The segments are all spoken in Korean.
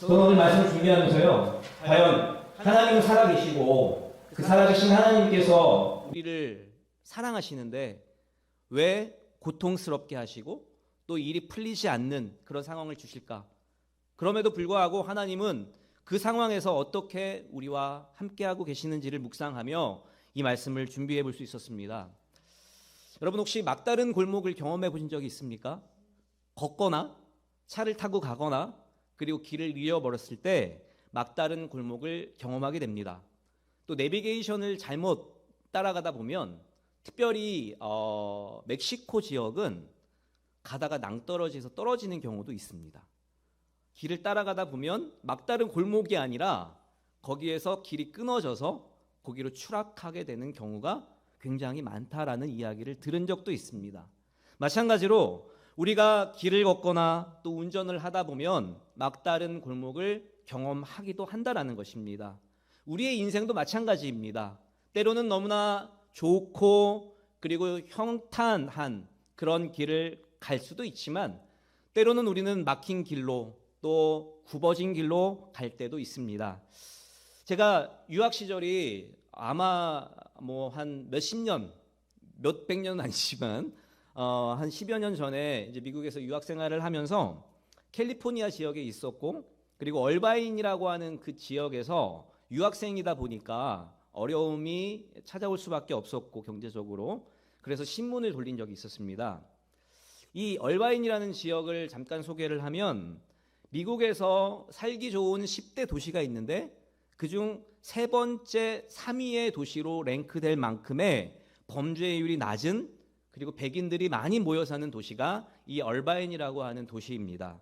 저는 오늘 말씀을 준비하면서요, 과연 하나님은 살아계시고 그 살아계신 하나님께서 우리를 사랑하시는데 왜 고통스럽게 하시고 또 일이 풀리지 않는 그런 상황을 주실까? 그럼에도 불구하고 하나님은 그 상황에서 어떻게 우리와 함께하고 계시는지를 묵상하며 이 말씀을 준비해 볼 수 있었습니다. 여러분 혹시 막다른 골목을 경험해 보신 적이 있습니까? 걷거나 차를 타고 가거나 그리고 길을 잃어버렸을 때 막다른 골목을 경험하게 됩니다. 또 내비게이션을 잘못 따라가다 보면 특별히 멕시코 지역은 가다가 낭떠러지에서 떨어지는 경우도 있습니다. 길을 따라가다 보면 막다른 골목이 아니라 거기에서 길이 끊어져서 거기로 추락하게 되는 경우가 굉장히 많다라는 이야기를 들은 적도 있습니다. 마찬가지로 우리가 길을 걷거나 또 운전을 하다 보면 막다른 골목을 경험하기도 한다라는 것입니다. 우리의 인생도 마찬가지입니다. 때로는 너무나 좋고 그리고 평탄한 그런 길을 갈 수도 있지만 때로는 우리는 막힌 길로 또 굽어진 길로 갈 때도 있습니다. 제가 유학 시절이 아마 뭐 한 몇십 년, 몇백 년은 아니지만 한 10여 년 전에 이제 미국에서 유학 생활을 하면서 캘리포니아 지역에 있었고 그리고 얼바인이라고 하는 그 지역에서 유학생이다 보니까 어려움이 찾아올 수밖에 없었고 경제적으로 그래서 신문을 돌린 적이 있었습니다. 이 얼바인이라는 지역을 잠깐 소개를 하면 미국에서 살기 좋은 10대 도시가 있는데 그중 세 번째 3위의 도시로 랭크될 만큼의 범죄율이 낮은 그리고 백인들이 많이 모여 사는 도시가 이 얼바인이라고 하는 도시입니다.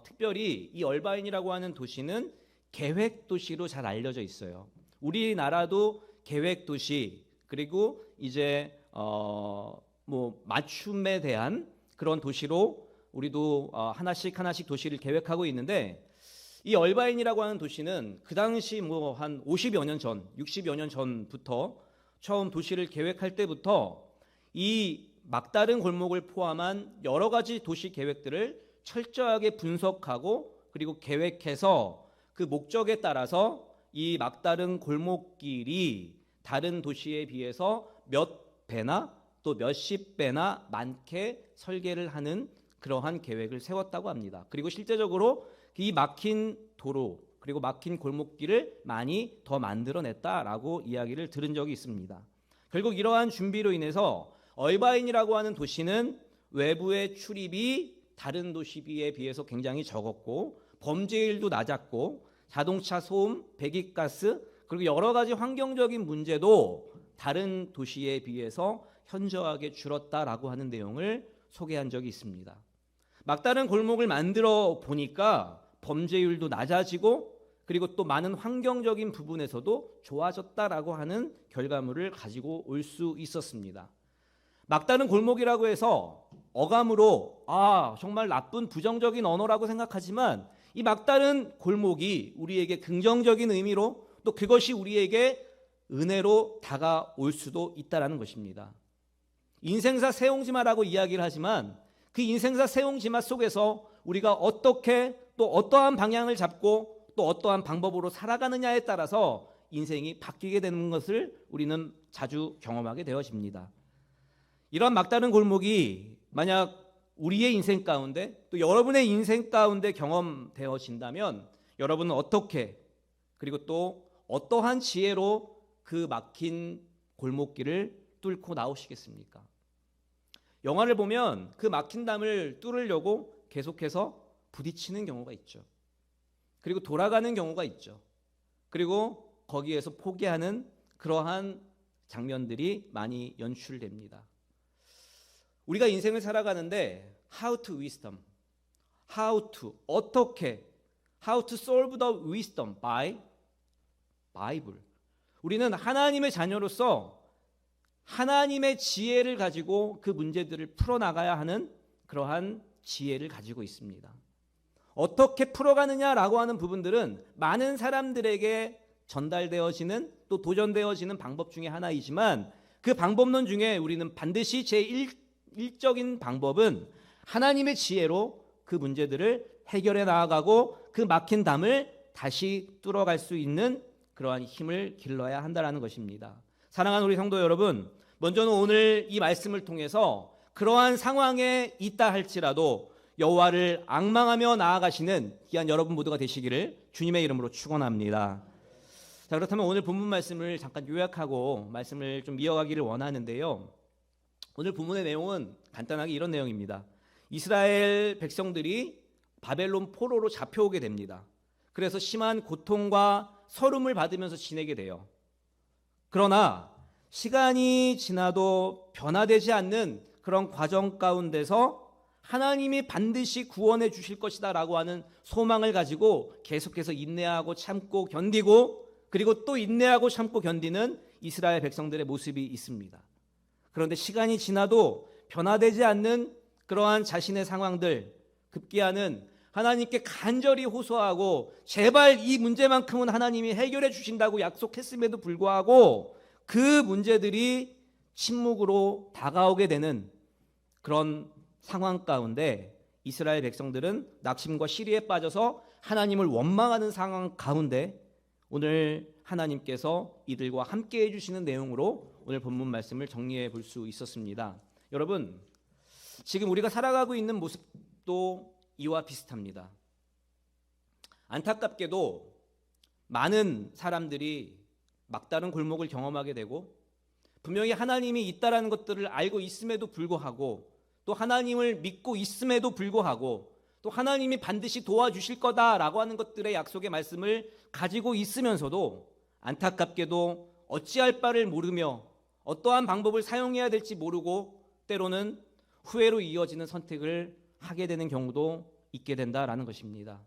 특별히 이 얼바인이라고 하는 도시는 계획도시로 잘 알려져 있어요. 우리나라도 계획도시 그리고 이제 뭐 맞춤에 대한 그런 도시로 우리도 하나씩 도시를 계획하고 있는데 이 얼바인이라고 하는 도시는 그 당시 뭐 한 50여 년 전, 60여 년 전부터 처음 도시를 계획할 때부터 이 막다른 골목을 포함한 여러 가지 도시 계획들을 철저하게 분석하고 그리고 계획해서 그 목적에 따라서 이 막다른 골목길이 다른 도시에 비해서 몇 배나 또 몇십 배나 많게 설계를 하는 그러한 계획을 세웠다고 합니다. 그리고 실제적으로 이 막힌 도로 그리고 막힌 골목길을 많이 더 만들어냈다라고 이야기를 들은 적이 있습니다. 결국 이러한 준비로 인해서 얼바인이라고 하는 도시는 외부의 출입이 다른 도시에 비해서 굉장히 적었고 범죄율도 낮았고 자동차 소음, 배기가스 그리고 여러 가지 환경적인 문제도 다른 도시에 비해서 현저하게 줄었다라고 하는 내용을 소개한 적이 있습니다. 막다른 골목을 만들어 보니까 범죄율도 낮아지고 그리고 또 많은 환경적인 부분에서도 좋아졌다라고 하는 결과물을 가지고 올 수 있었습니다. 막다른 골목이라고 해서 어감으로 정말 나쁜 부정적인 언어라고 생각하지만 이 막다른 골목이 우리에게 긍정적인 의미로 또 그것이 우리에게 은혜로 다가올 수도 있다라는 것입니다. 인생사 세옹지마라고 이야기를 하지만 그 인생사 세옹지마 속에서 우리가 어떻게 또 어떠한 방향을 잡고 또 어떠한 방법으로 살아가느냐에 따라서 인생이 바뀌게 되는 것을 우리는 자주 경험하게 되어집니다. 이런 막다른 골목이 만약 우리의 인생 가운데 또 여러분의 인생 가운데 경험되어진다면 여러분은 어떻게 그리고 또 어떠한 지혜로 그 막힌 골목길을 뚫고 나오시겠습니까? 영화를 보면 그 막힌 담을 뚫으려고 계속해서 부딪히는 경우가 있죠. 그리고 돌아가는 경우가 있죠. 그리고 거기에서 포기하는 그러한 장면들이 많이 연출됩니다. 우리가 인생을 살아가는데 how to wisdom, 어떻게 how to solve the wisdom by Bible. 우리는 하나님의 자녀로서 하나님의 지혜를 가지고 그 문제들을 풀어나가야 하는 그러한 지혜를 가지고 있습니다. 어떻게 풀어가느냐라고 하는 부분들은 많은 사람들에게 전달되어지는 또 도전되어지는 방법 중에 하나이지만 그 방법론 중에 우리는 반드시 제1적인 방법은 하나님의 지혜로 그 문제들을 해결해 나아가고 그 막힌 담을 다시 뚫어갈 수 있는 그러한 힘을 길러야 한다는 것입니다. 사랑하는 우리 성도 여러분, 먼저는 오늘 이 말씀을 통해서 그러한 상황에 있다 할지라도 여호와를 앙망하며 나아가시는 귀한 여러분 모두가 되시기를 주님의 이름으로 축원합니다. 자, 그렇다면 오늘 본문 말씀을 잠깐 요약하고 말씀을 좀 이어가기를 원하는데요. 오늘 본문의 내용은 간단하게 이런 내용입니다. 이스라엘 백성들이 바벨론 포로로 잡혀오게 됩니다. 그래서 심한 고통과 서름을 받으면서 지내게 돼요. 그러나 시간이 지나도 변화되지 않는 그런 과정 가운데서 하나님이 반드시 구원해 주실 것이다 라고 하는 소망을 가지고 계속해서 인내하고 참고 견디고 그리고 또 인내하고 참고 견디는 이스라엘 백성들의 모습이 있습니다. 그런데 시간이 지나도 변화되지 않는 그러한 자신의 상황들, 급기야는 하나님께 간절히 호소하고 제발 이 문제만큼은 하나님이 해결해 주신다고 약속했음에도 불구하고 그 문제들이 침묵으로 다가오게 되는 그런 상황 가운데 이스라엘 백성들은 낙심과 시리에 빠져서 하나님을 원망하는 상황 가운데 오늘 하나님께서 이들과 함께 해주시는 내용으로 오늘 본문 말씀을 정리해 볼 수 있었습니다. 여러분, 지금 우리가 살아가고 있는 모습도 이와 비슷합니다. 안타깝게도 많은 사람들이 막다른 골목을 경험하게 되고 분명히 하나님이 있다라는 것들을 알고 있음에도 불구하고 또 하나님을 믿고 있음에도 불구하고 또 하나님이 반드시 도와주실 거다라고 하는 것들의 약속의 말씀을 가지고 있으면서도 안타깝게도 어찌할 바를 모르며 어떠한 방법을 사용해야 될지 모르고 때로는 후회로 이어지는 선택을 하게 되는 경우도 있게 된다라는 것입니다.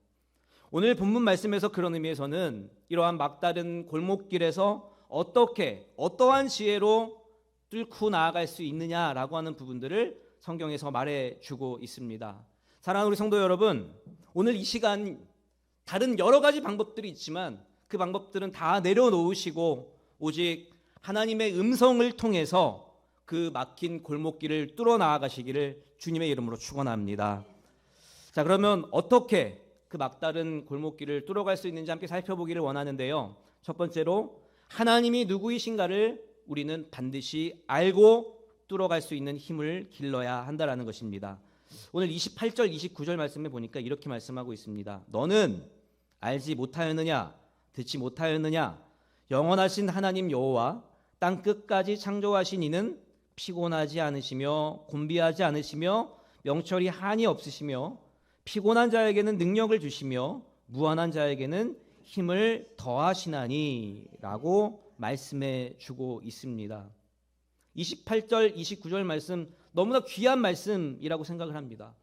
오늘 본문 말씀에서 그런 의미에서는 이러한 막다른 골목길에서 어떠한 지혜로 뚫고 나아갈 수 있느냐라고 하는 부분들을 성경에서 말해주고 있습니다. 사랑하는 우리 성도 여러분, 오늘 이 시간 다른 여러 가지 방법들이 있지만 그 방법들은 다 내려놓으시고 오직 하나님의 음성을 통해서 그 막힌 골목길을 뚫어 나아가시기를 주님의 이름으로 축원합니다. 자, 그러면 어떻게 그 막다른 골목길을 뚫어갈 수 있는지 함께 살펴보기를 원하는데요. 첫 번째로 하나님이 누구이신가를 우리는 반드시 알고 뚫어갈 수 있는 힘을 길러야 한다라는 것입니다. 오늘 28절 29절 말씀에 보니까 이렇게 말씀하고 있습니다. 너는 알지 못하였느냐 듣지 못하였느냐 영원하신 하나님 여호와 땅 끝까지 창조하신 이는 피곤하지 않으시며 곤비하지 않으시며 명철이 한이 없으시며 피곤한 자에게는 능력을 주시며 무한한 자에게는 힘을 더하시나니 라고 말씀해 주고 있습니다. 28절 29절 말씀 너무나 귀한 말씀이라고 생각을 합니다.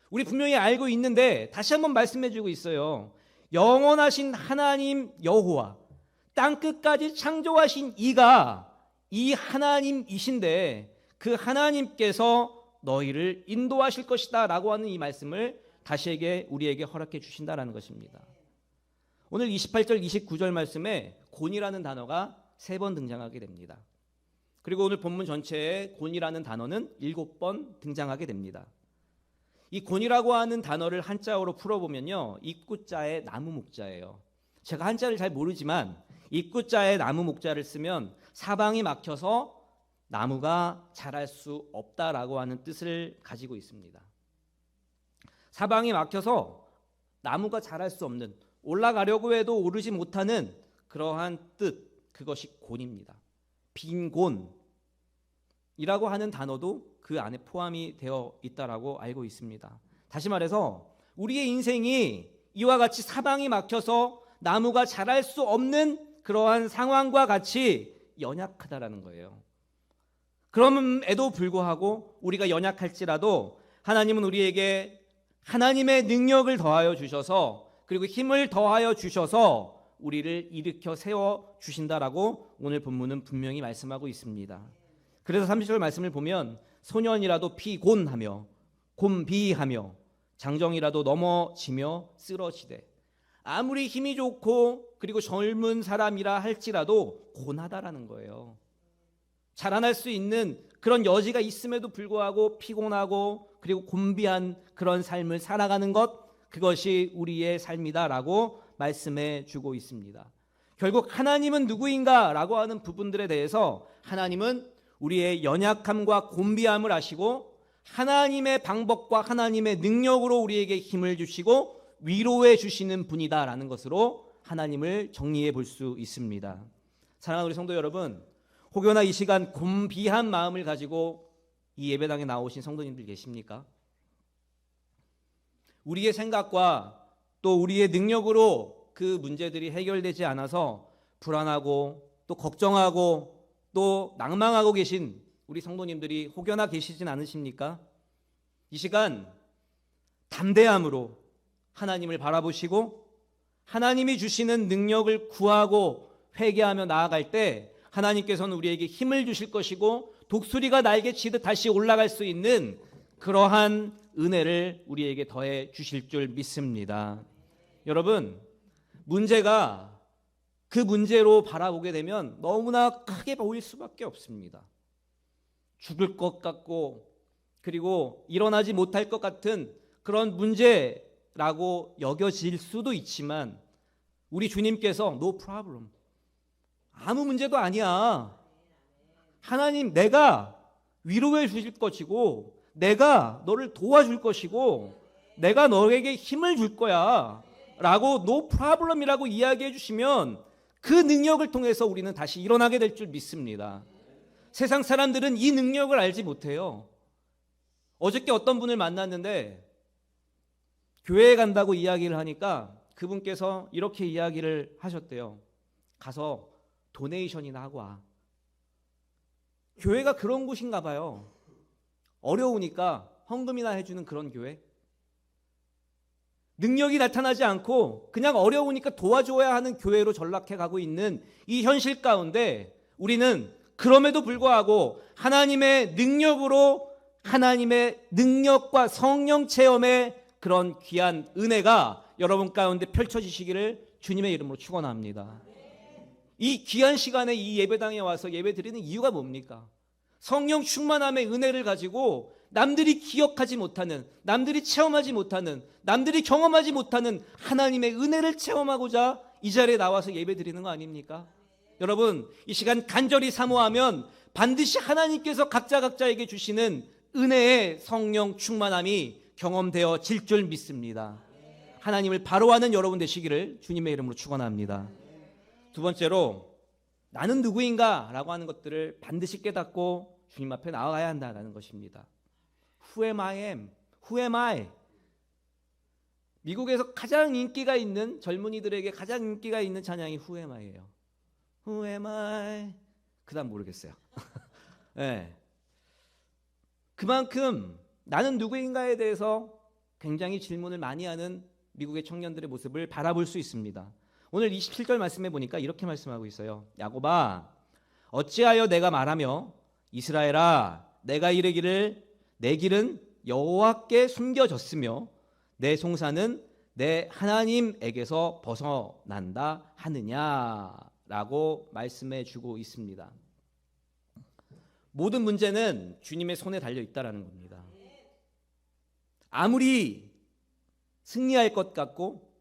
우리 분명히 알고 있는데 다시 한번 말씀해 주고 있어요. 영원하신 하나님 여호와 땅 끝까지 창조하신 이가 이 하나님이신데 그 하나님께서 너희를 인도하실 것이다 라고 하는 이 말씀을 다시 우리에게 허락해 주신다라는 것입니다. 오늘 28절 29절 말씀에 곤이라는 단어가 3번 등장하게 됩니다. 그리고 오늘 본문 전체에 곤이라는 단어는 7번 등장하게 됩니다. 이 곤이라고 하는 단어를 한자어로 풀어보면요, 입구자의 나무 목자예요. 제가 한자를 잘 모르지만 입구자의 나무 목자를 쓰면 사방이 막혀서 나무가 자랄 수 없다라고 하는 뜻을 가지고 있습니다. 사방이 막혀서 나무가 자랄 수 없는, 올라가려고 해도 오르지 못하는 그러한 뜻, 그것이 곤입니다. 빈 곤이라고 하는 단어도 그 안에 포함이 되어 있다라고 알고 있습니다. 다시 말해서 우리의 인생이 이와 같이 사방이 막혀서 나무가 자랄 수 없는 그러한 상황과 같이 연약하다라는 거예요. 그럼에도 불구하고 우리가 연약할지라도 하나님은 우리에게 하나님의 능력을 더하여 주셔서 그리고 힘을 더하여 주셔서 우리를 일으켜 세워 주신다라고 오늘 본문은 분명히 말씀하고 있습니다. 그래서 30절 말씀을 보면 소년이라도 피곤하며 곤비하며 장정이라도 넘어지며 쓰러지되, 아무리 힘이 좋고 그리고 젊은 사람이라 할지라도 고나다라는 거예요. 자라날 수 있는 그런 여지가 있음에도 불구하고 피곤하고 그리고 곤비한 그런 삶을 살아가는 것, 그것이 우리의 삶이다라고 말씀해 주고 있습니다. 결국 하나님은 누구인가라고 하는 부분들에 대해서 하나님은 우리의 연약함과 곤비함을 아시고 하나님의 방법과 하나님의 능력으로 우리에게 힘을 주시고 위로해 주시는 분이다라는 것으로 하나님을 정리해 볼 수 있습니다. 사랑하는 우리 성도 여러분, 혹여나 이 시간 곤비한 마음을 가지고 이 예배당에 나오신 성도님들 계십니까? 우리의 생각과 또 우리의 능력으로 그 문제들이 해결되지 않아서 불안하고 또 걱정하고 또 낭망하고 계신 우리 성도님들이 혹여나 계시진 않으십니까? 이 시간 담대함으로 하나님을 바라보시고 하나님이 주시는 능력을 구하고 회개하며 나아갈 때 하나님께서는 우리에게 힘을 주실 것이고 독수리가 날개치듯 다시 올라갈 수 있는 그러한 은혜를 우리에게 더해 주실 줄 믿습니다. 여러분, 문제가 그 문제로 바라보게 되면 너무나 크게 보일 수밖에 없습니다. 죽을 것 같고 그리고 일어나지 못할 것 같은 그런 문제라고 여겨질 수도 있지만 우리 주님께서 no problem, 아무 문제도 아니야. 하나님, 내가 위로해 주실 것이고 내가 너를 도와줄 것이고 내가 너에게 힘을 줄 거야 라고 no problem이라고 이야기해 주시면 그 능력을 통해서 우리는 다시 일어나게 될 줄 믿습니다. 세상 사람들은 이 능력을 알지 못해요. 어저께 어떤 분을 만났는데 교회에 간다고 이야기를 하니까 그분께서 이렇게 이야기를 하셨대요. 가서 도네이션이나 하고 와. 교회가 그런 곳인가 봐요. 어려우니까 헌금이나 해주는 그런 교회. 능력이 나타나지 않고 그냥 어려우니까 도와줘야 하는 교회로 전락해 가고 있는 이 현실 가운데 우리는 그럼에도 불구하고 하나님의 능력으로 하나님의 능력과 성령 체험의 그런 귀한 은혜가 여러분 가운데 펼쳐지시기를 주님의 이름으로 축원합니다. 이 귀한 시간에 이 예배당에 와서 예배 드리는 이유가 뭡니까? 성령 충만함의 은혜를 가지고 남들이 기억하지 못하는, 남들이 체험하지 못하는, 남들이 경험하지 못하는 하나님의 은혜를 체험하고자 이 자리에 나와서 예배 드리는 거 아닙니까? 여러분, 이 시간 간절히 사모하면 반드시 하나님께서 각자에게 주시는 은혜의 성령 충만함이 경험되어질 줄 믿습니다. 하나님을 바로하는 여러분 되시기를 주님의 이름으로 축원합니다. 두 번째로, 나는 누구인가 라고 하는 것들을 반드시 깨닫고 주님 앞에 나아가야 한다는 것입니다. Who am I am? Who am I? 미국에서 가장 인기가 있는, 젊은이들에게 가장 인기가 있는 찬양이 Who am I예요. Who am I? 그 다음 모르겠어요. 네. 그만큼 나는 누구인가에 대해서 굉장히 질문을 많이 하는 미국의 청년들의 모습을 바라볼 수 있습니다. 오늘 27절 말씀해 보니까 이렇게 말씀하고 있어요. 야곱아, 어찌하여 내가 말하며 이스라엘아, 내가 이르기를 내 길은 여호와께 숨겨졌으며 내 송사는 내 하나님에게서 벗어난다 하느냐라고 말씀해 주고 있습니다. 모든 문제는 주님의 손에 달려 있다라는 겁니다. 아무리 승리할 것 같고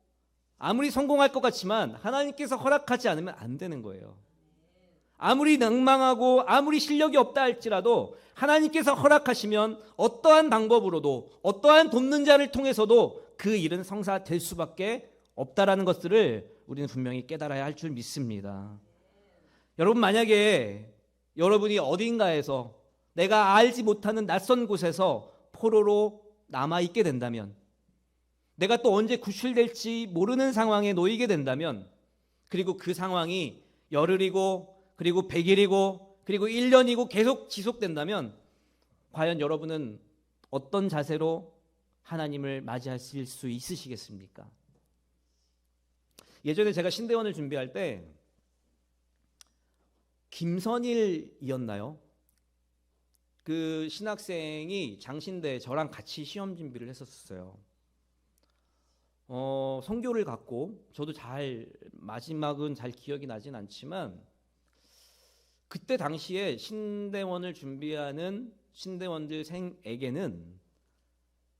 아무리 성공할 것 같지만 하나님께서 허락하지 않으면 안 되는 거예요. 아무리 낭망하고 아무리 실력이 없다 할지라도 하나님께서 허락하시면 어떠한 방법으로도 어떠한 돕는 자를 통해서도 그 일은 성사될 수밖에 없다라는 것들을 우리는 분명히 깨달아야 할 줄 믿습니다. 여러분, 만약에 여러분이 어딘가에서 내가 알지 못하는 낯선 곳에서 포로로 남아있게 된다면, 내가 또 언제 구출될지 모르는 상황에 놓이게 된다면, 그리고 그 상황이 열흘이고 그리고 100일이고 그리고 1년이고 계속 지속된다면 과연 여러분은 어떤 자세로 하나님을 맞이하실 수 있으시겠습니까? 예전에 제가 신대원을 준비할 때 김선일이었나요? 그 신학생이 장신대 저랑 같이 시험 준비를 했었어요. 선교를 갖고 저도 마지막은 잘 기억이 나진 않지만 그때 당시에 신대원을 준비하는 신대원들 생에게는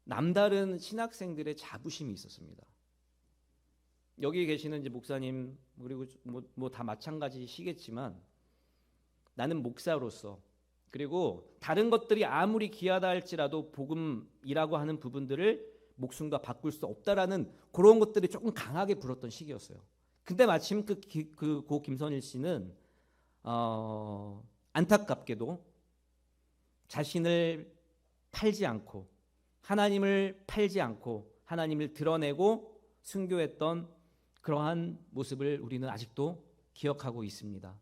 남다른 신학생들의 자부심이 있었습니다. 여기 계시는 이제 목사님 그리고 뭐 다 마찬가지시겠지만 나는 목사로서 그리고 다른 것들이 아무리 귀하다 할지라도 복음이라고 하는 부분들을 목숨과 바꿀 수 없다라는 그런 것들이 조금 강하게 불었던 시기였어요. 근데 마침 고 김선일 씨는 안타깝게도 자신을 팔지 않고 하나님을 팔지 않고 하나님을 드러내고 순교했던 그러한 모습을 우리는 아직도 기억하고 있습니다.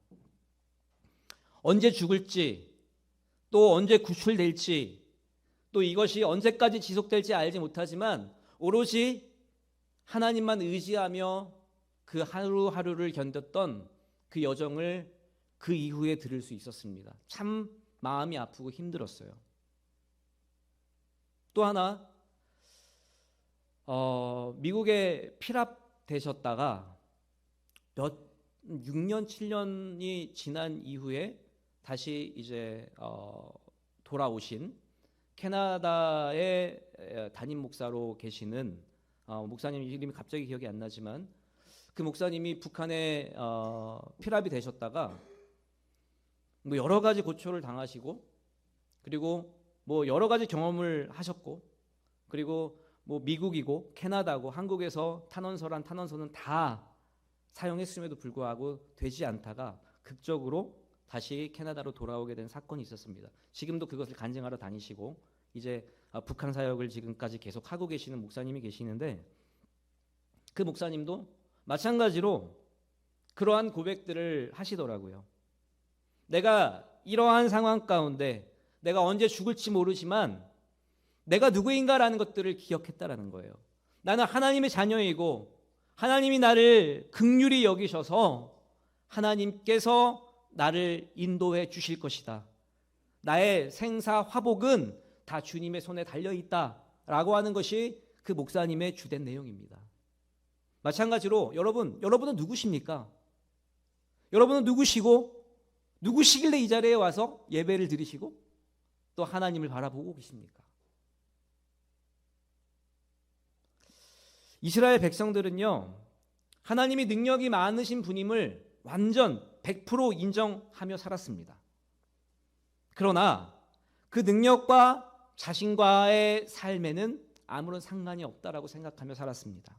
언제 죽을지 또 언제 구출될지 또 이것이 언제까지 지속될지 알지 못하지만 오로지 하나님만 의지하며 그 하루하루를 견뎠던 그 여정을 그 이후에 들을 수 있었습니다. 참 마음이 아프고 힘들었어요. 또 하나 미국에 피랍되셨다가 6년 7년이 지난 이후에 다시 이제 돌아오신 캐나다의 담임 목사로 계시는 목사님 이름이 갑자기 기억이 안 나지만 그 목사님이 북한에 피랍이 되셨다가 뭐 여러 가지 고초를 당하시고 그리고 뭐 여러 가지 경험을 하셨고 그리고 뭐 미국이고 캐나다고 한국에서 탄원서는 다 사용했음에도 불구하고 되지 않다가 극적으로 다시 캐나다로 돌아오게 된 사건이 있었습니다. 지금도 그것을 간증하러 다니시고 이제 북한 사역을 지금까지 계속 하고 계시는 목사님이 계시는데 그 목사님도 마찬가지로 그러한 고백들을 하시더라고요. 내가 이러한 상황 가운데 내가 언제 죽을지 모르지만 내가 누구인가라는 것들을 기억했다라는 거예요. 나는 하나님의 자녀이고 하나님이 나를 긍휼히 여기셔서 하나님께서 나를 인도해 주실 것이다. 나의 생사 화복은 다 주님의 손에 달려있다라고 하는 것이 그 목사님의 주된 내용입니다. 마찬가지로 여러분은 누구십니까? 여러분은 누구시고 누구시길래 이 자리에 와서 예배를 드리시고 또 하나님을 바라보고 계십니까? 이스라엘 백성들은요, 하나님이 능력이 많으신 분임을 완전 100% 인정하며 살았습니다. 그러나 그 능력과 자신과의 삶에는 아무런 상관이 없다라고 생각하며 살았습니다.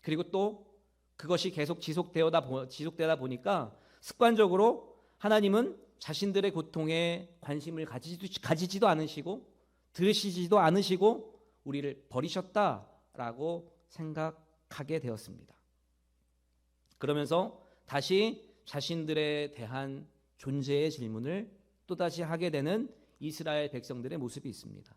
그리고 또 그것이 계속 지속되다 보니까 습관적으로 하나님은 자신들의 고통에 관심을 가지지도 않으시고 들으시지도 않으시고 우리를 버리셨다라고 생각하게 되었습니다. 그러면서 다시 자신들에 대한 존재의 질문을 또다시 하게 되는 이스라엘 백성들의 모습이 있습니다.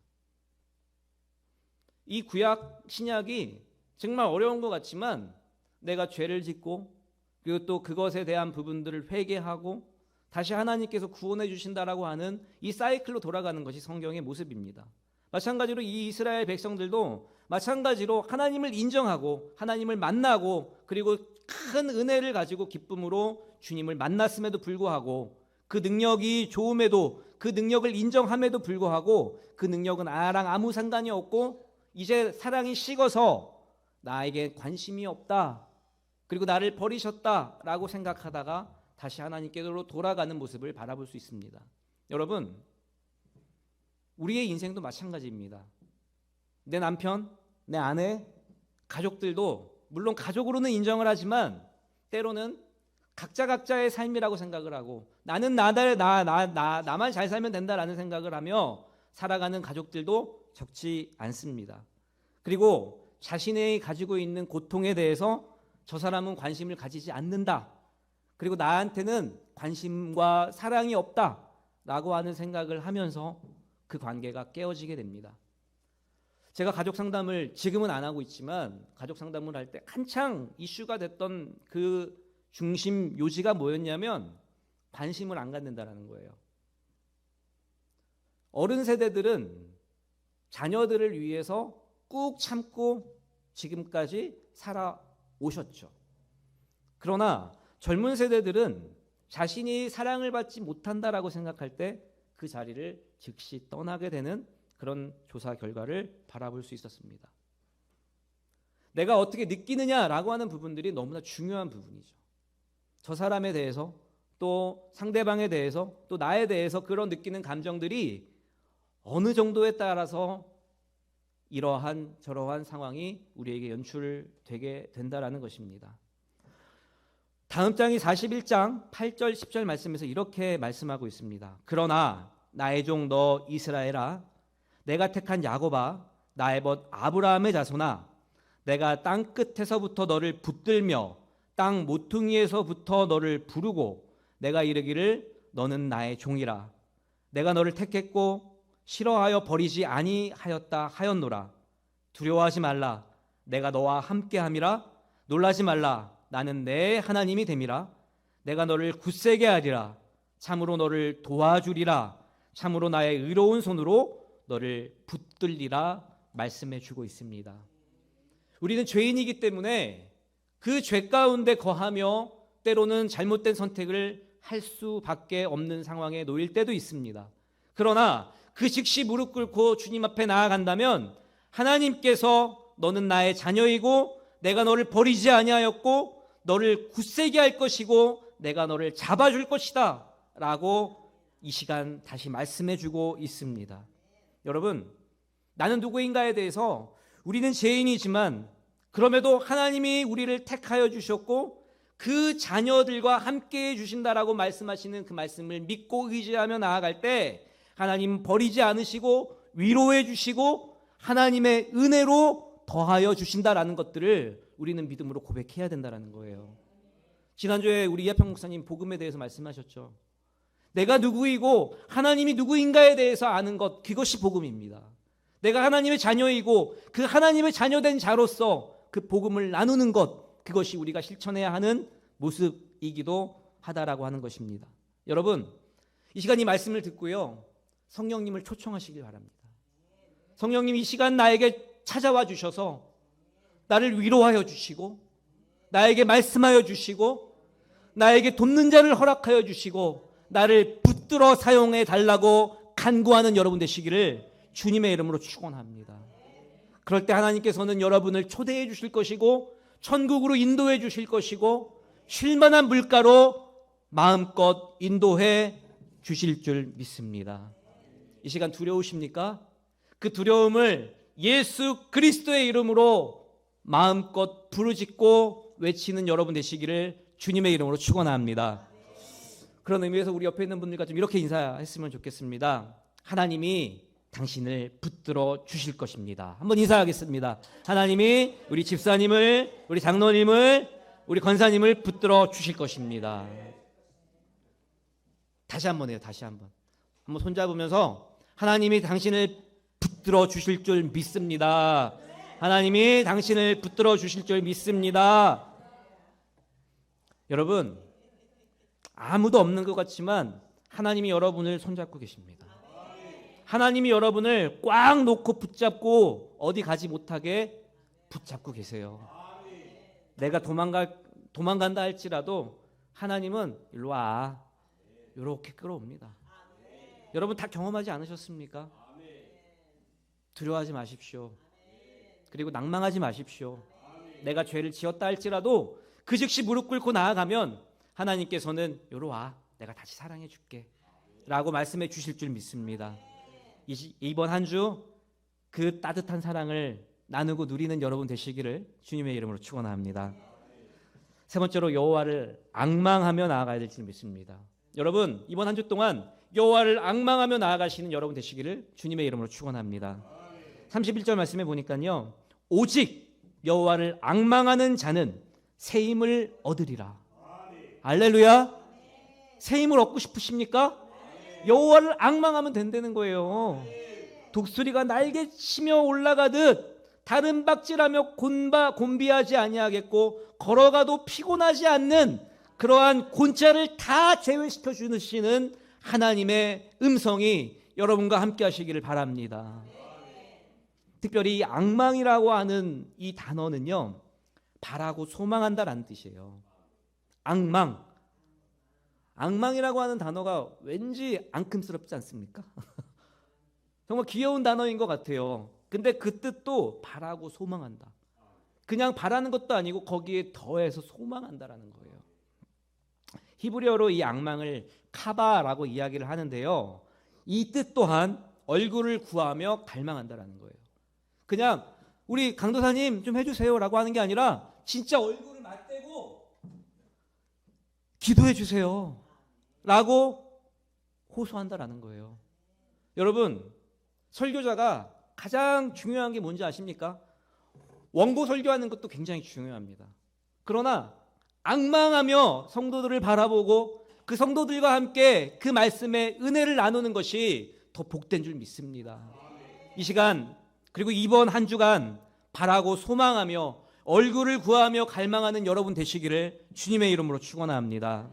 이 구약 신약이 정말 어려운 것 같지만 내가 죄를 짓고 그리고 또 그것에 대한 부분들을 회개하고 다시 하나님께서 구원해 주신다라고 하는 이 사이클로 돌아가는 것이 성경의 모습입니다. 마찬가지로 이 이스라엘 백성들도 마찬가지로 하나님을 인정하고 하나님을 만나고 그리고 큰 은혜를 가지고 기쁨으로 주님을 만났음에도 불구하고 그 능력이 좋음에도 그 능력을 인정함에도 불구하고 그 능력은 나랑 아무 상관이 없고 이제 사랑이 식어서 나에게 관심이 없다. 그리고 나를 버리셨다라고 생각하다가 다시 하나님께로 돌아가는 모습을 바라볼 수 있습니다. 여러분, 우리의 인생도 마찬가지입니다. 내 남편, 내 아내, 가족들도 물론 가족으로는 인정을 하지만 때로는 각자의 삶이라고 생각을 하고 나는 나만 잘 살면 된다라는 생각을 하며 살아가는 가족들도 적지 않습니다. 그리고 자신이 가지고 있는 고통에 대해서 저 사람은 관심을 가지지 않는다. 그리고 나한테는 관심과 사랑이 없다라고 하는 생각을 하면서 그 관계가 깨어지게 됩니다. 제가 가족 상담을 지금은 안 하고 있지만 가족 상담을 할 때 한창 이슈가 됐던 그 중심 요지가 뭐였냐면 관심을 안 갖는다라는 거예요. 어른 세대들은 자녀들을 위해서 꾹 참고 지금까지 살아오셨죠. 그러나 젊은 세대들은 자신이 사랑을 받지 못한다라고 생각할 때 그 자리를 즉시 떠나게 되는 그런 조사 결과를 바라볼 수 있었습니다. 내가 어떻게 느끼느냐라고 하는 부분들이 너무나 중요한 부분이죠. 저 사람에 대해서 또 상대방에 대해서 또 나에 대해서 그런 느끼는 감정들이 어느 정도에 따라서 이러한 저러한 상황이 우리에게 연출되게 된다라는 것입니다. 다음 장이 41장 8절 10절 말씀에서 이렇게 말씀하고 있습니다. 그러나 나의 종 너 이스라엘아, 내가 택한 야곱아, 나의 벗 아브라함의 자손아, 내가 땅 끝에서부터 너를 붙들며 땅 모퉁이에서부터 너를 부르고 내가 이르기를 너는 나의 종이라. 내가 너를 택했고 싫어하여 버리지 아니하였다 하였노라. 두려워하지 말라. 내가 너와 함께함이라. 놀라지 말라. 나는 내 하나님이 됨이라. 내가 너를 굳세게 하리라. 참으로 너를 도와주리라. 참으로 나의 의로운 손으로 너를 붙들리라 말씀해 주고 있습니다. 우리는 죄인이기 때문에 그 죄 가운데 거하며 때로는 잘못된 선택을 할 수밖에 없는 상황에 놓일 때도 있습니다. 그러나 그 즉시 무릎 꿇고 주님 앞에 나아간다면 하나님께서 너는 나의 자녀이고 내가 너를 버리지 아니하였고 너를 굳세게 할 것이고 내가 너를 잡아줄 것이다 라고 이 시간 다시 말씀해 주고 있습니다. 여러분, 나는 누구인가에 대해서 우리는 죄인이지만 그럼에도 하나님이 우리를 택하여 주셨고 그 자녀들과 함께 해 주신다라고 말씀하시는 그 말씀을 믿고 의지하며 나아갈 때 하나님 버리지 않으시고 위로해 주시고 하나님의 은혜로 더하여 주신다라는 것들을 우리는 믿음으로 고백해야 된다라는 거예요. 지난주에 우리 이하평 목사님 복음에 대해서 말씀하셨죠. 내가 누구이고 하나님이 누구인가에 대해서 아는 것, 그것이 복음입니다. 내가 하나님의 자녀이고 그 하나님의 자녀된 자로서 그 복음을 나누는 것, 그것이 우리가 실천해야 하는 모습이기도 하다라고 하는 것입니다. 여러분, 이 시간 이 말씀을 듣고요, 성령님을 초청하시길 바랍니다. 성령님 이 시간 나에게 찾아와 주셔서 나를 위로하여 주시고 나에게 말씀하여 주시고 나에게 돕는 자를 허락하여 주시고 나를 붙들어 사용해 달라고 간구하는 여러분 되시기를 주님의 이름으로 축원합니다. 그럴 때 하나님께서는 여러분을 초대해 주실 것이고 천국으로 인도해 주실 것이고 쉴만한 물가로 마음껏 인도해 주실 줄 믿습니다. 이 시간 두려우십니까? 그 두려움을 예수 그리스도의 이름으로 마음껏 부르짖고 외치는 여러분 되시기를 주님의 이름으로 축원합니다. 그런 의미에서 우리 옆에 있는 분들과 좀 이렇게 인사했으면 좋겠습니다. 하나님이 당신을 붙들어 주실 것입니다. 한번 인사하겠습니다. 하나님이 우리 집사님을, 우리 장로님을, 우리 권사님을 붙들어 주실 것입니다. 다시 한번 해요. 다시 한번. 한번 손잡으면서 하나님이 당신을 붙들어 주실 줄 믿습니다. 하나님이 당신을 붙들어 주실 줄 믿습니다. 여러분, 아무도 없는 것 같지만 하나님이 여러분을 손잡고 계십니다. 하나님이 여러분을 꽉 놓고 붙잡고 어디 가지 못하게 붙잡고 계세요. 내가 도망간다 할지라도 하나님은 일로 와, 이렇게 끌어옵니다. 여러분 다 경험하지 않으셨습니까? 두려워하지 마십시오. 그리고 낭망하지 마십시오. 내가 죄를 지었다 할지라도 그 즉시 무릎 꿇고 나아가면 하나님께서는 이리 와, 내가 다시 사랑해 줄게 라고 말씀해 주실 줄 믿습니다. 이번 한 주 그 따뜻한 사랑을 나누고 누리는 여러분 되시기를 주님의 이름으로 축원합니다. 세 번째로 여호와를 앙망하며 나아가야 될 줄 믿습니다. 여러분 이번 한 주 동안 여호와를 앙망하며 나아가시는 여러분 되시기를 주님의 이름으로 축원합니다. 31절 말씀에 보니까요, 오직 여호와를 앙망하는 자는 새 힘을 얻으리라. 할렐루야. 새 힘을 얻고 싶으십니까? 여호와를 앙망하면 된다는 거예요. 독수리가 날개치며 올라가듯 다른 박질하며 곤비하지 아니하겠고 걸어가도 피곤하지 않는 그러한 곤자를 다 제외시켜 주시는 하나님의 음성이 여러분과 함께 하시기를 바랍니다. 특별히 이 앙망이라고 하는 이 단어는요, 바라고 소망한다라는 뜻이에요. 앙망이라고 하는 단어가 왠지 앙큼스럽지 않습니까? 정말 귀여운 단어인 것 같아요. 근데 그 뜻도 바라고 소망한다. 그냥 바라는 것도 아니고 거기에 더해서 소망한다라는 거예요. 히브리어로 이 악망을 카바라고 이야기를 하는데요. 이 뜻 또한 얼굴을 구하며 갈망한다라는 거예요. 그냥 우리 강도사님 좀 해주세요라고 하는 게 아니라 진짜 얼굴을 맞대고 기도해 주세요라고 호소한다라는 거예요. 여러분, 설교자가 가장 중요한 게 뭔지 아십니까? 원고 설교하는 것도 굉장히 중요합니다. 그러나 앙망하며 성도들을 바라보고 그 성도들과 함께 그 말씀의 은혜를 나누는 것이 더 복된 줄 믿습니다. 이 시간 그리고 이번 한 주간 바라고 소망하며 얼굴을 구하며 갈망하는 여러분 되시기를 주님의 이름으로 축원합니다.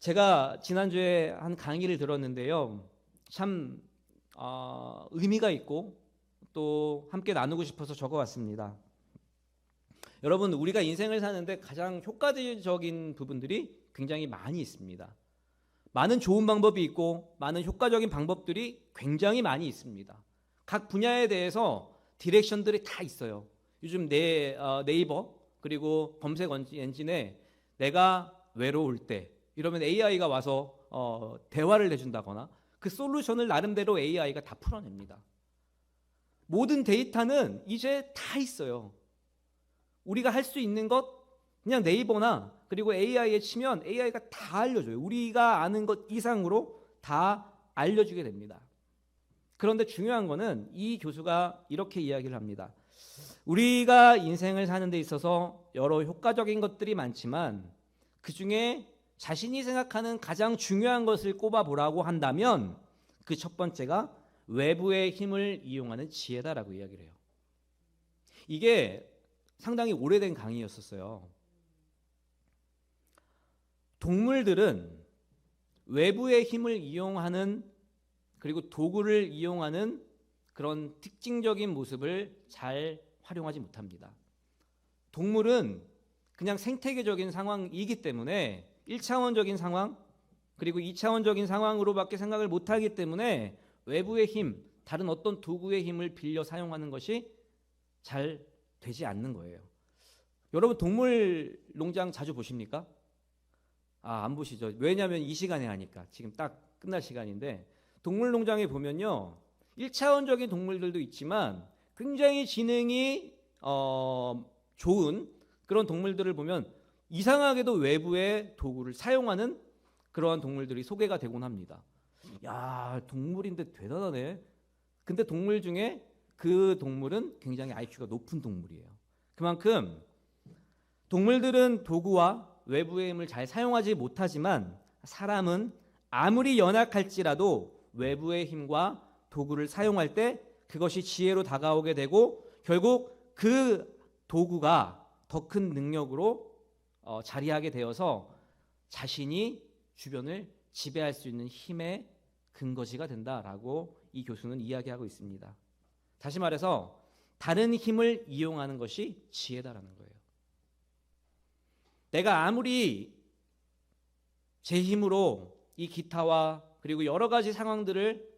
제가 지난주에 한 강의를 들었는데요. 참 의미가 있고 또 함께 나누고 싶어서 적어왔습니다. 여러분, 우리가 인생을 사는데 가장 효과적인 부분들이 굉장히 많이 있습니다. 많은 좋은 방법이 있고 많은 효과적인 방법들이 굉장히 많이 있습니다. 각 분야에 대해서 디렉션들이 다 있어요. 요즘 네이버 그리고 검색 엔진에 내가 외로울 때 이러면 AI가 와서 대화를 해준다거나 그 솔루션을 나름대로 AI가 다 풀어냅니다. 모든 데이터는 이제 다 있어요. 우리가 할 수 있는 것 그냥 네이버나 그리고 AI에 치면 AI가 다 알려줘요. 우리가 아는 것 이상으로 다 알려주게 됩니다. 그런데 중요한 거는 이 교수가 이렇게 이야기를 합니다. 우리가 인생을 사는 데 있어서 여러 효과적인 것들이 많지만 그 중에 자신이 생각하는 가장 중요한 것을 꼽아보라고 한다면 그 첫 번째가 외부의 힘을 이용하는 지혜다라고 이야기를 해요. 이게 상당히 오래된 강의였었어요. 동물들은 외부의 힘을 이용하는 그리고 도구를 이용하는 그런 특징적인 모습을 잘 활용하지 못합니다. 동물은 그냥 생태계적인 상황이기 때문에 1차원적인 상황 그리고 2차원적인 상황으로밖에 생각을 못하기 때문에 외부의 힘, 다른 어떤 도구의 힘을 빌려 사용하는 것이 잘 되지 않는 거예요. 여러분, 동물 농장 자주 보십니까? 안 보시죠. 왜냐하면 이 시간에 하니까 지금 딱 끝날 시간인데 동물 농장에 보면요 1차원적인 동물들도 있지만 굉장히 지능이 좋은 그런 동물들을 보면 이상하게도 외부의 도구를 사용하는 그러한 동물들이 소개가 되곤 합니다. 야, 동물인데 대단하네. 근데 동물 중에 그 동물은 굉장히 IQ가 높은 동물이에요. 그만큼 동물들은 도구와 외부의 힘을 잘 사용하지 못하지만 사람은 아무리 연약할지라도 외부의 힘과 도구를 사용할 때 그것이 지혜로 다가오게 되고 결국 그 도구가 더 큰 능력으로 자리하게 되어서 자신이 주변을 지배할 수 있는 힘의 근거지가 된다라고 이 교수는 이야기하고 있습니다. 다시 말해서 다른 힘을 이용하는 것이 지혜다라는 거예요. 내가 아무리 제 힘으로 이 기타와 그리고 여러 가지 상황들을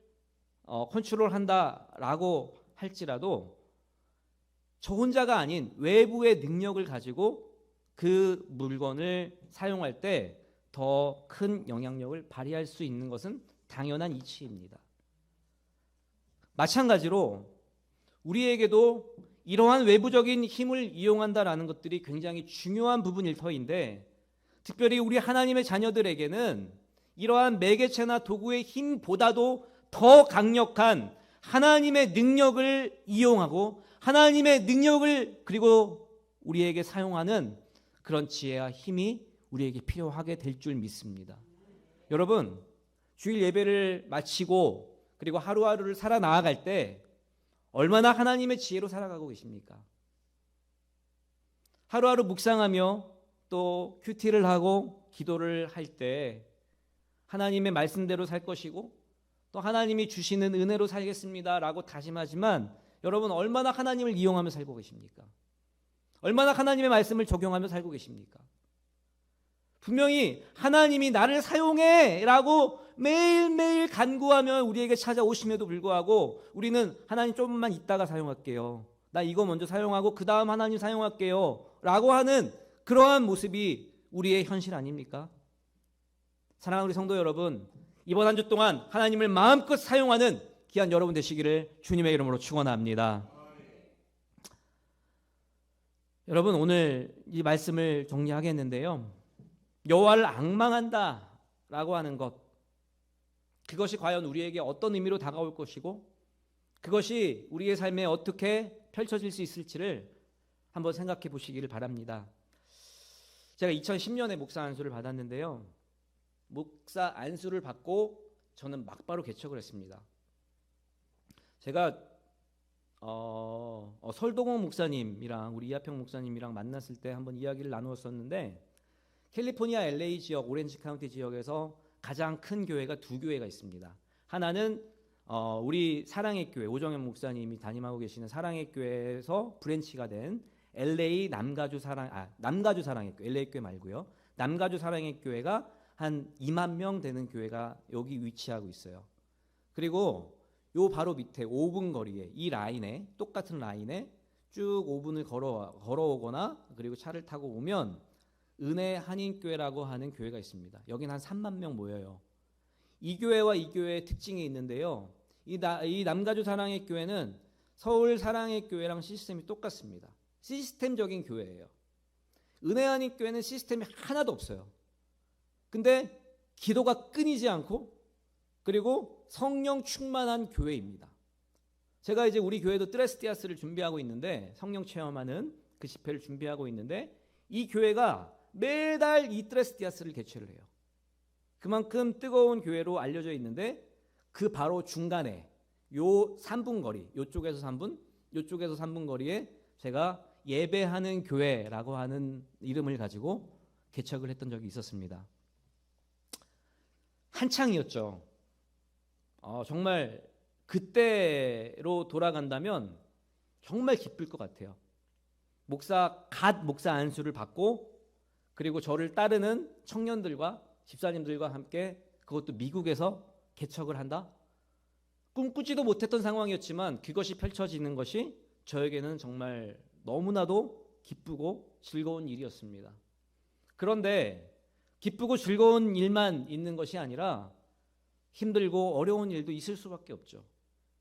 컨트롤한다라고 할지라도 저 혼자가 아닌 외부의 능력을 가지고 그 물건을 사용할 때 더 큰 영향력을 발휘할 수 있는 것은 당연한 이치입니다. 마찬가지로 우리에게도 이러한 외부적인 힘을 이용한다라는 것들이 굉장히 중요한 부분일 터인데 특별히 우리 하나님의 자녀들에게는 이러한 매개체나 도구의 힘보다도 더 강력한 하나님의 능력을 이용하고 하나님의 능력을 그리고 우리에게 사용하는 그런 지혜와 힘이 우리에게 필요하게 될 줄 믿습니다. 여러분, 주일 예배를 마치고 그리고 하루하루를 살아나아갈 때 얼마나 하나님의 지혜로 살아가고 계십니까? 하루하루 묵상하며 또 큐티를 하고 기도를 할 때 하나님의 말씀대로 살 것이고 또 하나님이 주시는 은혜로 살겠습니다라고 다짐하지만 여러분 얼마나 하나님을 이용하며 살고 계십니까? 얼마나 하나님의 말씀을 적용하며 살고 계십니까? 분명히 하나님이 나를 사용해 라고 매일매일 간구하며 우리에게 찾아오심에도 불구하고 우리는 하나님 조금만 이따가 사용할게요. 나 이거 먼저 사용하고 그 다음 하나님 사용할게요. 라고 하는 그러한 모습이 우리의 현실 아닙니까? 사랑하는 우리 성도 여러분, 이번 한 주 동안 하나님을 마음껏 사용하는 귀한 여러분 되시기를 주님의 이름으로 축원합니다. 여러분, 오늘 이 말씀을 정리하겠는데요. 여호와를 앙망한다라고 하는 것, 그것이 과연 우리에게 어떤 의미로 다가올 것이고 그것이 우리의 삶에 어떻게 펼쳐질 수 있을지를 한번 생각해 보시기를 바랍니다. 제가 2010년에 목사 안수를 받았는데요. 목사 안수를 받고 저는 막바로 개척을 했습니다. 제가 설동원 목사님이랑 우리 이하평 목사님이랑 만났을 때 한번 이야기를 나누었었는데, 캘리포니아 LA 지역, 오렌지 카운티 지역에서 가장 큰 교회가 두 교회가 있습니다. 하나는 우리 사랑의 교회, 오정현 목사님이 담임하고 계시는 사랑의 교회에서 브랜치가 된 LA 남가주 사랑의 교회, LA 교회 말고요. 남가주 사랑의 교회가 한 2만 명 되는 교회가 여기 위치하고 있어요. 그리고 요 바로 밑에 5분 거리에, 이 라인에, 똑같은 라인에 쭉 5분을 걸어오거나 그리고 차를 타고 오면 은혜 한인교회라고 하는 교회가 있습니다. 여긴 한 3만 명 모여요. 이 교회와 이 교회의 특징이 있는데요. 이 남가주 사랑의 교회는 서울 사랑의 교회랑 시스템이 똑같습니다. 시스템적인 교회예요. 은혜 한인교회는 시스템이 하나도 없어요. 근데 기도가 끊이지 않고 그리고 성령 충만한 교회입니다. 제가 이제 우리 교회도 트레스티아스를 준비하고 있는데, 성령 체험하는 그 집회를 준비하고 있는데, 이 교회가 매달 이 트레스티아스를 개최를 해요. 그만큼 뜨거운 교회로 알려져 있는데, 그 바로 중간에 요 3분 거리, 요쪽에서 3분, 요쪽에서 3분 거리에 제가 예배하는 교회라고 하는 이름을 가지고 개척을 했던 적이 있었습니다. 한창이었죠. 정말 그때로 돌아간다면 정말 기쁠 것 같아요. 목사 안수를 받고 그리고 저를 따르는 청년들과 집사님들과 함께, 그것도 미국에서 개척을 한다? 꿈꾸지도 못했던 상황이었지만 그것이 펼쳐지는 것이 저에게는 정말 너무나도 기쁘고 즐거운 일이었습니다. 그런데 기쁘고 즐거운 일만 있는 것이 아니라 힘들고 어려운 일도 있을 수밖에 없죠.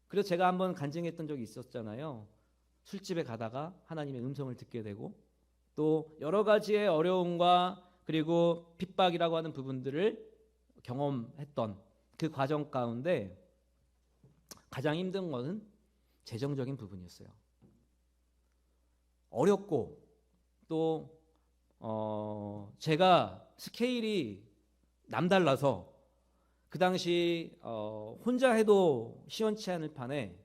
그래서 제가 한번 간증했던 적이 있었잖아요. 술집에 가다가 하나님의 음성을 듣게 되고, 또 여러 가지의 어려움과 그리고 핍박이라고 하는 부분들을 경험했던 그 과정 가운데 가장 힘든 것은 재정적인 부분이었어요. 어렵고 또 제가 스케일이 남달라서 그 당시 혼자 해도 시원치 않을 판에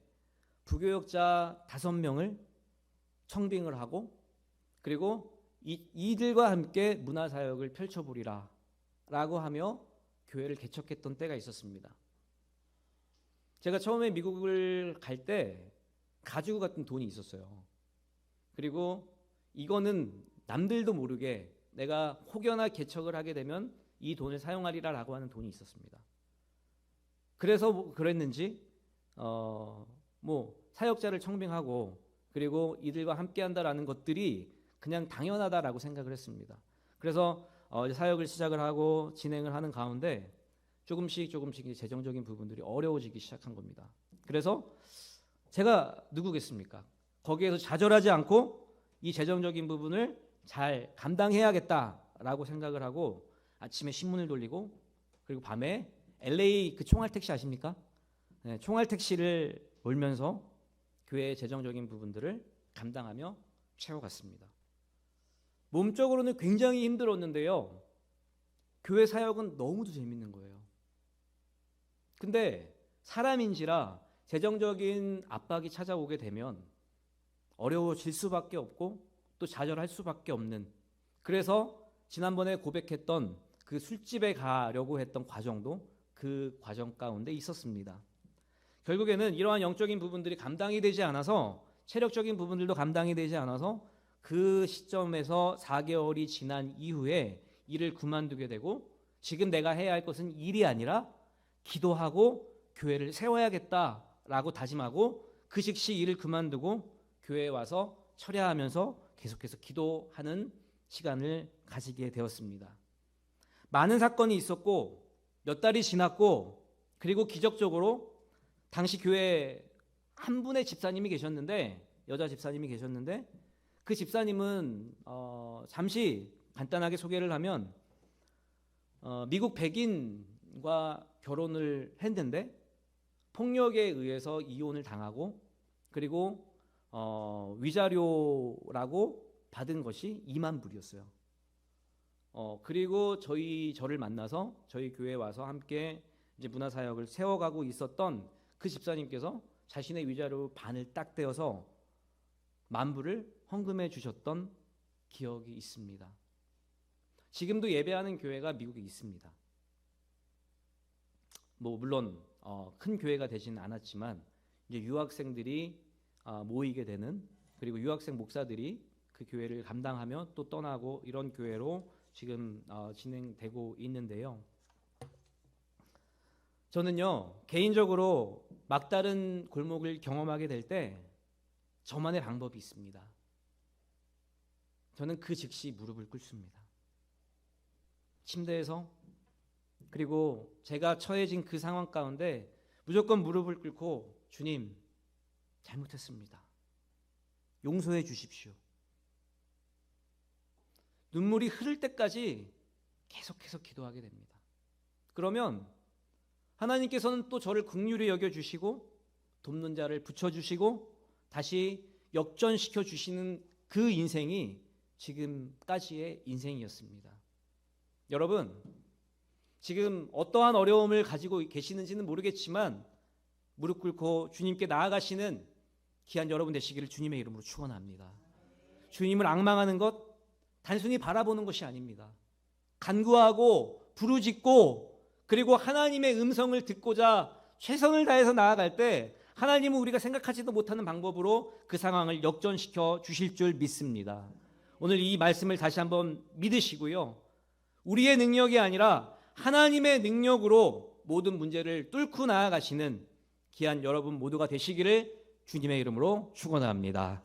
부교역자 5명을 청빙을 하고, 그리고 이들과 함께 문화사역을 펼쳐보리라 라고 하며 교회를 개척했던 때가 있었습니다. 제가 처음에 미국을 갈 때 가지고 갔던 돈이 있었어요. 그리고 이거는 남들도 모르게 내가 혹여나 개척을 하게 되면 이 돈을 사용하리라 라고 하는 돈이 있었습니다. 그래서 그랬는지 사역자를 청빙하고 그리고 이들과 함께한다라는 것들이 그냥 당연하다라고 생각을 했습니다. 그래서 사역을 시작을 하고 진행을 하는 가운데 조금씩 재정적인 부분들이 어려워지기 시작한 겁니다. 그래서 제가 누구겠습니까? 거기에서 좌절하지 않고 이 재정적인 부분을 잘 감당해야겠다라고 생각을 하고 아침에 신문을 돌리고, 그리고 밤에 LA 그 총알 택시 아십니까? 네, 총알 택시를 몰면서 교회의 재정적인 부분들을 감당하며 채워갔습니다. 몸적으로는 굉장히 힘들었는데요. 교회 사역은 너무도 재밌는 거예요. 근데 사람인지라 재정적인 압박이 찾아오게 되면 어려워질 수밖에 없고 또 좌절할 수밖에 없는, 그래서 지난번에 고백했던 그 술집에 가려고 했던 과정도 그 과정 가운데 있었습니다. 결국에는 이러한 영적인 부분들이 감당이 되지 않아서, 체력적인 부분들도 감당이 되지 않아서 그 시점에서 4개월이 지난 이후에 일을 그만두게 되고, 지금 내가 해야 할 것은 일이 아니라 기도하고 교회를 세워야겠다라고 다짐하고 그 즉시 일을 그만두고 교회에 와서 철야하면서 계속해서 기도하는 시간을 가지게 되었습니다. 많은 사건이 있었고 몇 달이 지났고 그리고 기적적으로 당시 교회에 한 분의 집사님이 계셨는데, 여자 집사님이 계셨는데, 그 집사님은 잠시 간단하게 소개를 하면 미국 백인과 결혼을 했는데 폭력에 의해서 이혼을 당하고 그리고 위자료라고 받은 것이 2만 불이었어요. 그리고 저를 만나서 저희 교회에 와서 함께 이제 문화사역을 세워가고 있었던 그 집사님께서 자신의 위자료 반을 딱 떼어서 10,000불을 헌금해 주셨던 기억이 있습니다. 지금도 예배하는 교회가 미국에 있습니다. 물론 큰 교회가 되지는 않았지만 이제 유학생들이 모이게 되는, 그리고 유학생 목사들이 그 교회를 감당하며 또 떠나고 이런 교회로 지금 진행되고 있는데요. 저는요 개인적으로 막다른 골목을 경험하게 될 때 저만의 방법이 있습니다. 저는 그 즉시 무릎을 꿇습니다. 침대에서, 그리고 제가 처해진 그 상황 가운데 무조건 무릎을 꿇고 주님 잘못했습니다. 용서해 주십시오. 눈물이 흐를 때까지 계속해서 기도하게 됩니다. 그러면 하나님께서는 또 저를 긍휼히 여겨주시고 돕는 자를 붙여주시고 다시 역전시켜 주시는 그 인생이 지금까지의 인생이었습니다. 여러분, 지금 어떠한 어려움을 가지고 계시는지는 모르겠지만 무릎 꿇고 주님께 나아가시는 귀한 여러분 되시기를 주님의 이름으로 축원합니다. 주님을 앙망하는 것 단순히 바라보는 것이 아닙니다. 간구하고 부르짖고 그리고 하나님의 음성을 듣고자 최선을 다해서 나아갈 때 하나님은 우리가 생각하지도 못하는 방법으로 그 상황을 역전시켜 주실 줄 믿습니다. 오늘 이 말씀을 다시 한번 믿으시고요. 우리의 능력이 아니라 하나님의 능력으로 모든 문제를 뚫고 나아가시는 귀한 여러분 모두가 되시기를 주님의 이름으로 축원합니다.